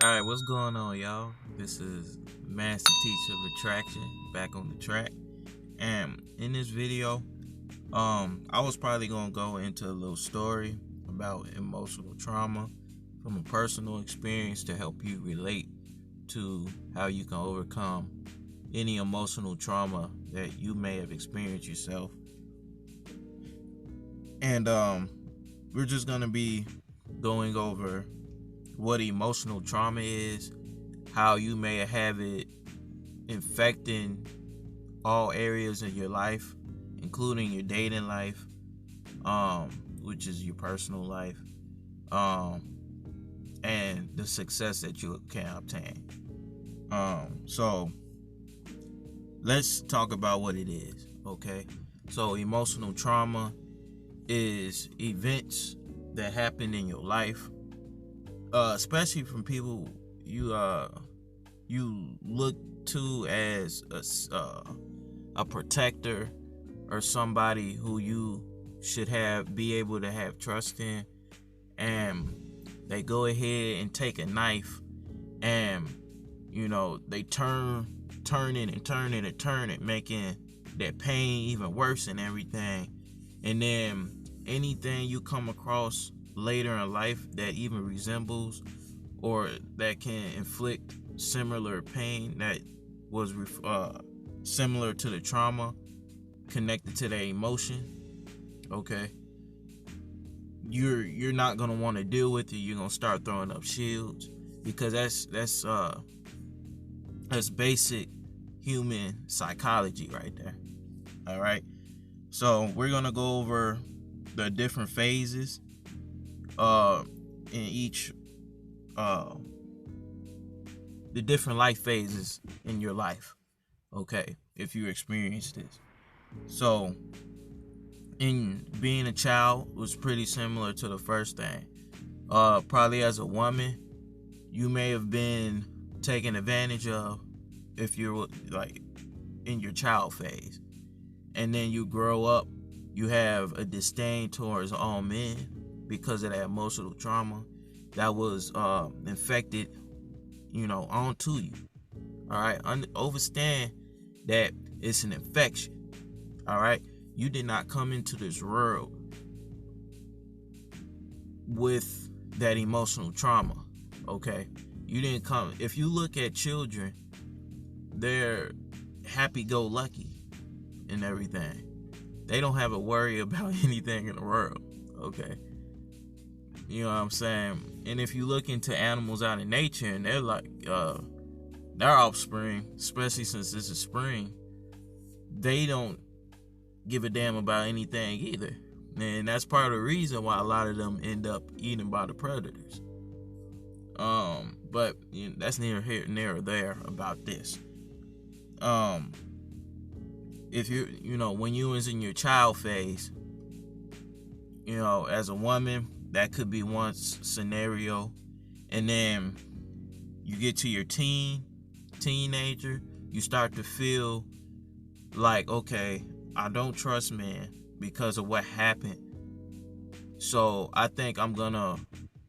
Alright, what's going on, y'all? This is Master Teacher of Attraction back on the track. And in this video, I was probably gonna go into a little story about emotional trauma from a personal experience to help you relate to how you can overcome any emotional trauma that you may have experienced yourself. And we're just gonna be going over what emotional trauma is, how you may have it infecting all areas of your life, including your dating life, which is your personal life, and the success that you can obtain. So let's talk about what it is, okay? So emotional trauma is events that happen in your life, especially from people you look to as a protector or somebody who you should be able to have trust in, and they go ahead and take a knife and they turn it, making that pain even worse and everything. And then anything you come across later in life that even resembles or that can inflict similar pain that was similar to the trauma connected to the emotion, okay, you're not gonna want to deal with it. You're gonna start throwing up shields, because that's basic human psychology right there. All right, so we're gonna go over the different phases in each the different life phases in your life, okay, if you experience this. So in being a child was pretty similar to the first thing. Probably as a woman, you may have been taken advantage of if you're like in your child phase, and then you grow up, you have a disdain towards all men because of that emotional trauma that was infected, onto you. All right, understand that it's an infection. All right, you did not come into this world with that emotional trauma. Okay, you didn't come. If you look at children, they're happy-go-lucky and everything. They don't have a worry about anything in the world. Okay, you know what I'm saying? And if you look into animals out in nature, and they're like their offspring, especially since this is spring, they don't give a damn about anything either. And that's part of the reason why a lot of them end up eaten by the predators. But that's near here, near there about this. If when you was in your child phase, as a woman, that could be one scenario. And then you get to your teenager, you start to feel like, okay, I don't trust men because of what happened. So I think I'm gonna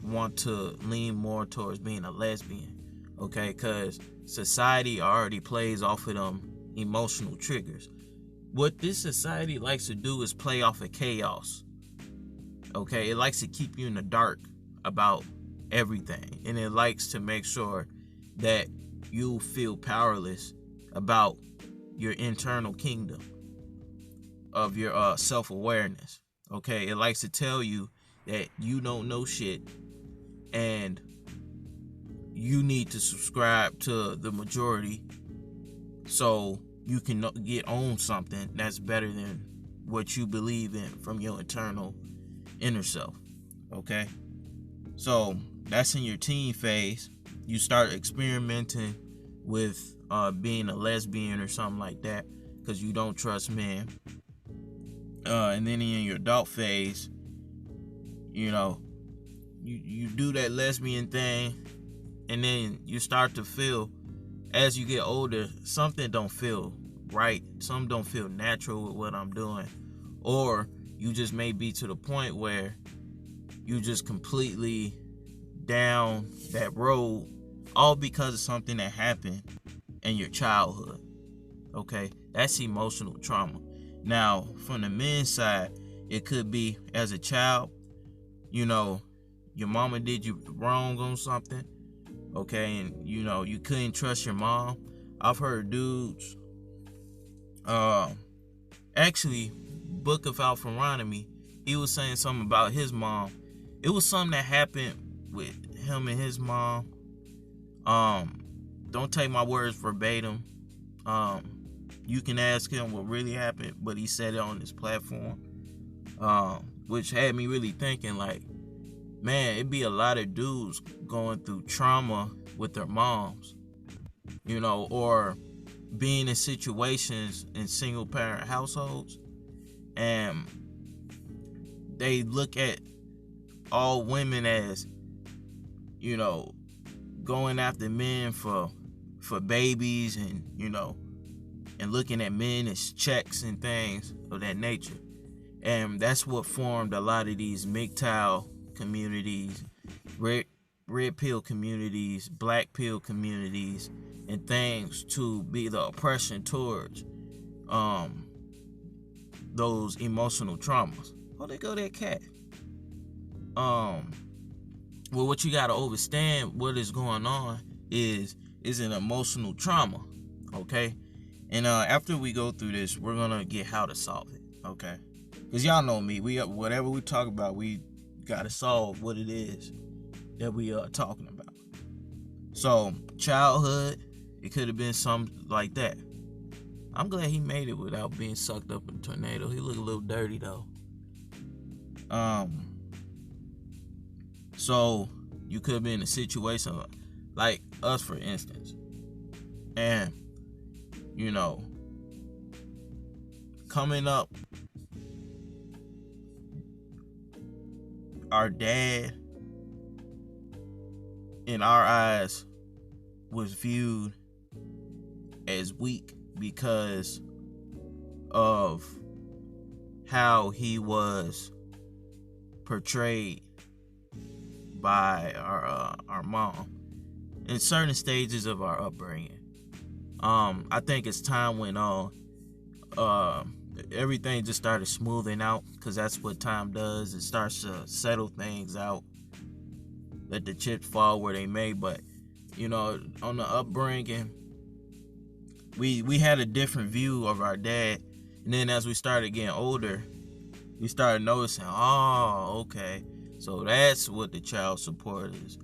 want to lean more towards being a lesbian, okay? Because society already plays off of them emotional triggers. What this society likes to do is play off of chaos, okay? It likes to keep you in the dark about everything, and it likes to make sure that you feel powerless about your internal kingdom of your self-awareness, okay? It likes to tell you that you don't know shit and you need to subscribe to the majority so you can get on something that's better than what you believe in from your internal inner self, okay? So that's in your teen phase. You start experimenting with being a lesbian or something like that because you don't trust men. And then in your adult phase, you do that lesbian thing, and then you start to feel, as you get older, something don't feel right. Some don't feel natural with what I'm doing. Or you just may be to the point where you just completely down that road all because of something that happened in your childhood. Okay, that's emotional trauma. Now, from the men's side, it could be as a child, your mama did you wrong on something, okay, and you couldn't trust your mom. I've heard dudes, actually, Book of Alpharonomy, he was saying something about his mom. It was something that happened with him and his mom. Don't take my words verbatim. You can ask him what really happened, but he said it on his platform, which had me really thinking, like, man, it'd be a lot of dudes going through trauma with their moms, or being in situations in single parent households, and they look at all women as, going after men for babies, and looking at men as checks and things of that nature. And that's what formed a lot of these MGTOW communities, red pill communities, black pill communities, and things to be the oppression towards those emotional traumas. Oh, there go that cat. Well, what you gotta understand, what is going on is an emotional trauma, okay? And after we go through this, we're gonna get how to solve it, okay? Because y'all know me, whatever we talk about, we gotta solve what it is that we are talking about. So, childhood, it could have been something like that. I'm glad he made it without being sucked up in a tornado. He looked a little dirty though. So you could be in a situation like us, for instance, and coming up, our dad, in our eyes, was viewed as weak because of how he was portrayed by our mom in certain stages of our upbringing. I think as time went on, everything just started smoothing out, because that's what time does. It starts to settle things out, let the chips fall where they may. But on the upbringing, we had a different view of our dad, and then as we started getting older, we started noticing, oh, okay, so that's what the child support is.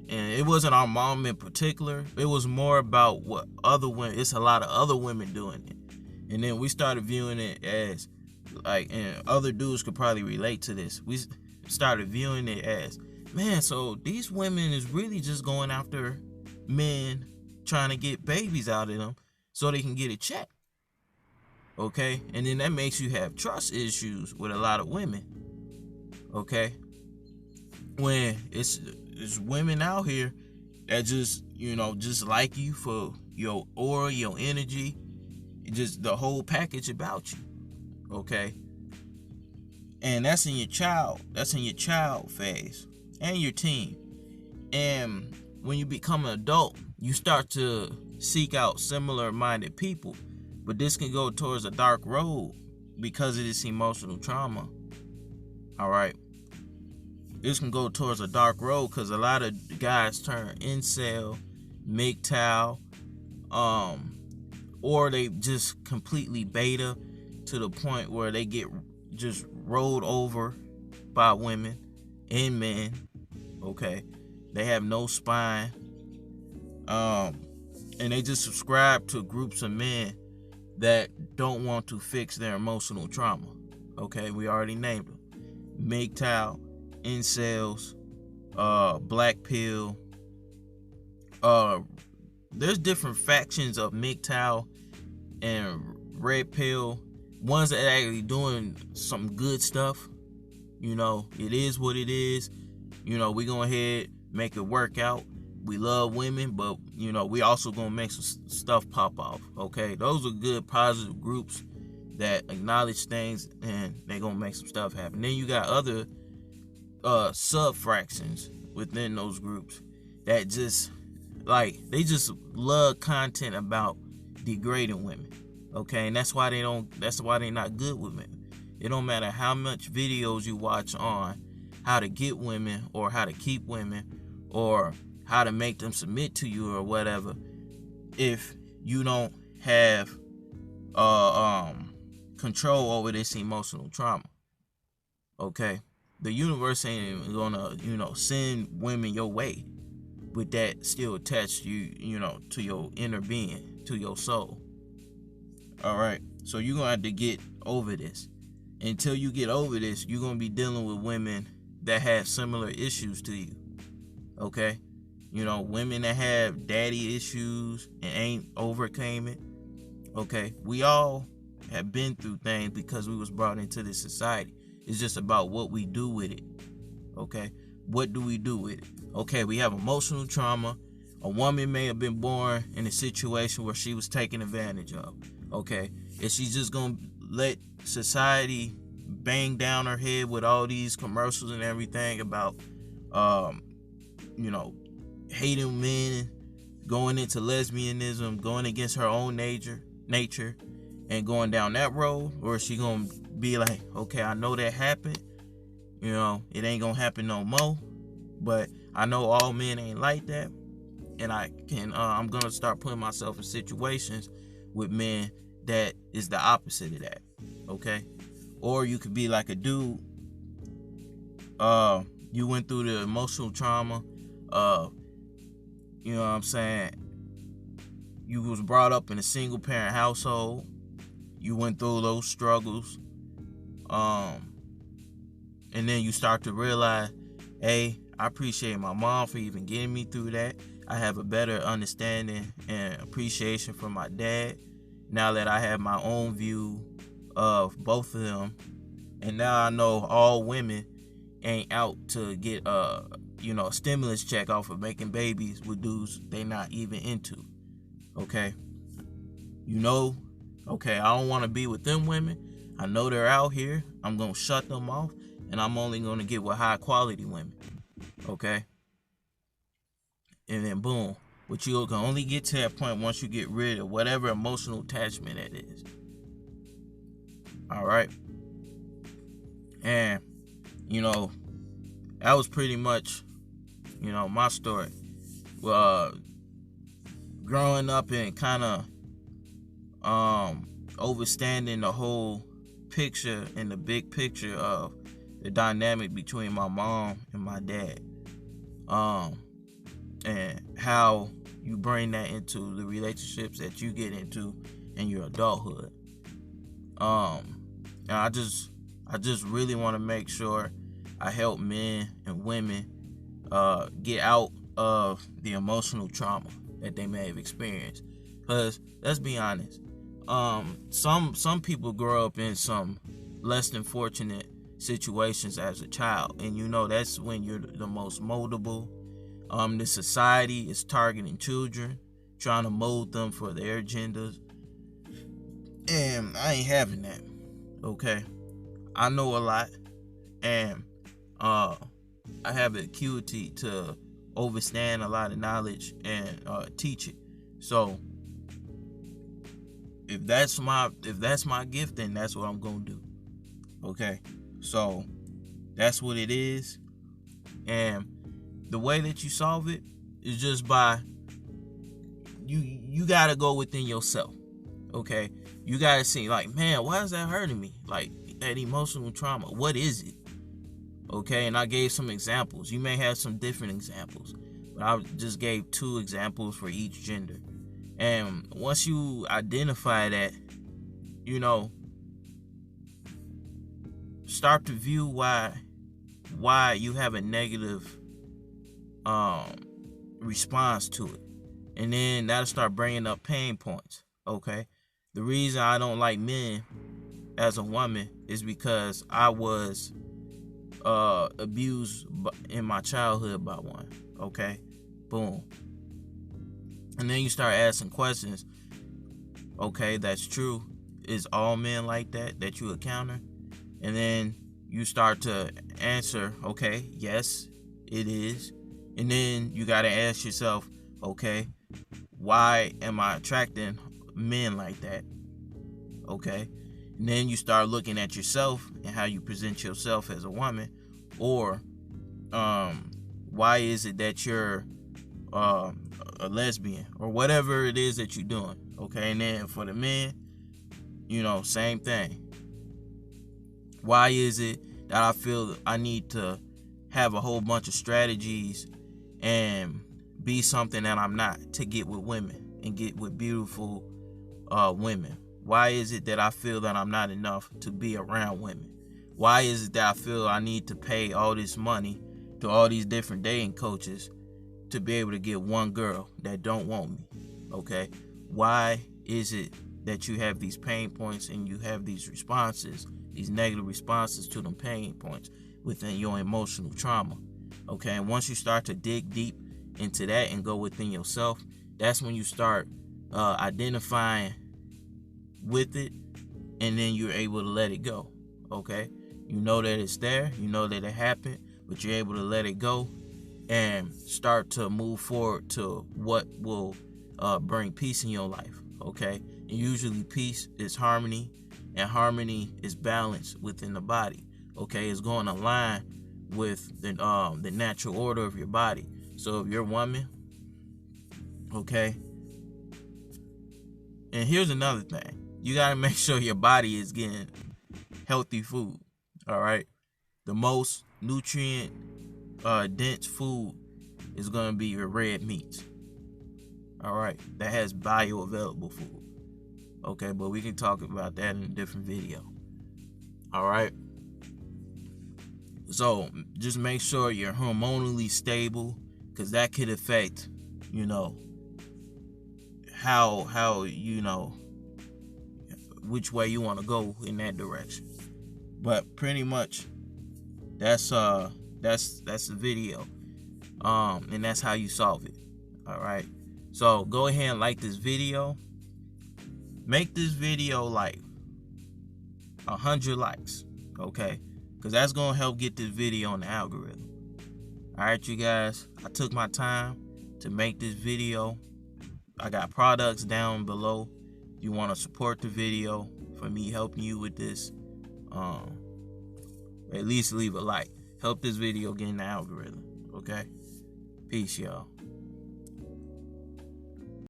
And it wasn't our mom in particular. It was more about what other women, it's a lot of other women doing it. And then we started viewing it as, like, and other dudes could probably relate to this. We started viewing it as, man, so these women is really just going after men, trying to get babies out of them so they can get a check. Okay? And then that makes you have trust issues with a lot of women. Okay? When it's women out here that just, just like you for your aura, your energy, just the whole package about you. Okay? And that's in your child phase and your teen. And when you become an adult, you start to seek out similar minded people. But this can go towards a dark road because of this emotional trauma. Alright? This can go towards a dark road because a lot of guys turn incel, MGTOW, or they just completely beta to the point where they get just rolled over by women and men. Okay? They have no spine. And they just subscribe to groups of men that don't want to fix their emotional trauma. Okay? We already named them. MGTOW, incels, black pill. There's different factions of MGTOW and red pill. Ones that are actually doing some good stuff. It is what it is. We go ahead, make it work out. We love women, but we also gonna make some stuff pop off. Okay, those are good, positive groups that acknowledge things, and they gonna make some stuff happen. Then you got other sub fractions within those groups that just they just love content about degrading women. Okay, and that's why they're not good with women. It don't matter how much videos you watch on how to get women or how to keep women or how to make them submit to you or whatever. If you don't have control over this emotional trauma, okay, the universe ain't gonna send women your way with that still attached to your inner being, to your soul. All right, so you're gonna have to get over this. Until you get over this, you're gonna be dealing with women that have similar issues to you. Okay, women that have daddy issues and ain't overcame it. Okay, we all have been through things because we was brought into this society. It's just about what we do with it. Okay, what do we do with it? Okay, we have emotional trauma. A woman may have been born in a situation where she was taken advantage of. Okay, is she just gonna let society bang down her head with all these commercials and everything about hating men, going into lesbianism, going against her own nature and going down that road? Or is she gonna be like, okay, I know that happened, it ain't gonna happen no more, but I know all men ain't like that, and I'm gonna start putting myself in situations with men that is the opposite of that. Okay, or you could be like a dude. You went through the emotional trauma. You know what I'm saying? You was brought up in a single parent household. You went through those struggles. And then you start to realize, hey, I appreciate my mom for even getting me through that. I have a better understanding and appreciation for my dad now that I have my own view of both of them. And now I know all women ain't out to get a stimulus check off of making babies with dudes they not even into. Okay, okay, I don't want to be with them women. I know they're out here. I'm gonna shut them off, and I'm only gonna get with high quality women. Okay, and then boom, but you can only get to that point once you get rid of whatever emotional attachment it is. All right, and that was pretty much my story. Growing up and kind of overstanding the whole picture and the big picture of the dynamic between my mom and my dad, and how you bring that into the relationships that you get into in your adulthood. And I just really want to make sure I help men and women get out of the emotional trauma that they may have experienced. Because let's be honest, some people grow up in some less than fortunate situations as a child, and that's when you're the most moldable. The society is targeting children, trying to mold them for their agendas, and I ain't having that. Okay, I know a lot, and I have the acuity to overstand a lot of knowledge and teach it. So if that's my gift, then that's what I'm gonna do. Okay, so that's what it is, and the way that you solve it is just by you gotta go within yourself. Okay, you gotta see, like, man, why is that hurting me? Like, that emotional trauma, what is it? Okay, and I gave some examples. You may have some different examples, but I just gave 2 examples for each gender. And once you identify that, start to view why you have a negative response to it, and then that'll start bringing up pain points. Okay, the reason I don't like men as a woman is because I was abused in my childhood by one. Okay, boom. And then you start asking questions. Okay, that's true. Is all men like that you encounter? And then you start to answer, okay, yes, it is. And then you got to ask yourself, Okay, why am I attracting men like that? Okay, and then you start looking at yourself and how you present yourself as a woman, or why is it that you're a lesbian or whatever it is that you're doing? Okay, and then for the men, same thing. Why is it that I feel I need to have a whole bunch of strategies and be something that I'm not to get with women and get with beautiful women? Why is it that I feel that I'm not enough to be around women? Why is it that I feel I need to pay all this money to all these different dating coaches to be able to get one girl that don't want me? Okay, why is it that you have these pain points and you have these responses, these negative responses to them pain points within your emotional trauma? Okay, and once you start to dig deep into that and go within yourself, that's when you start identifying with it, and then you're able to let it go. Okay, you know that it's there, you know that it happened, but you're able to let it go and start to move forward to what will bring peace in your life. Okay, and usually peace is harmony, and harmony is balance within the body. Okay, it's going to align with the natural order of your body. So if you're a woman, okay, and here's another thing. You got to make sure your body is getting healthy food. All right. The most nutrient dense food is going to be your red meats. All right. That has bioavailable food. Okay. But we can talk about that in a different video. All right. So just make sure you're hormonally stable, because that could affect, how which way you want to go in that direction. But pretty much that's the video, and that's how you solve it. All right, so go ahead and like this video. Make this video like 100 likes, okay, because that's gonna help get this video on the algorithm. All right, you guys, I took my time to make this video. I got products down below. You want to support the video for me helping you with this, at least leave a like. Help this video get in the algorithm. Okay, peace, y'all.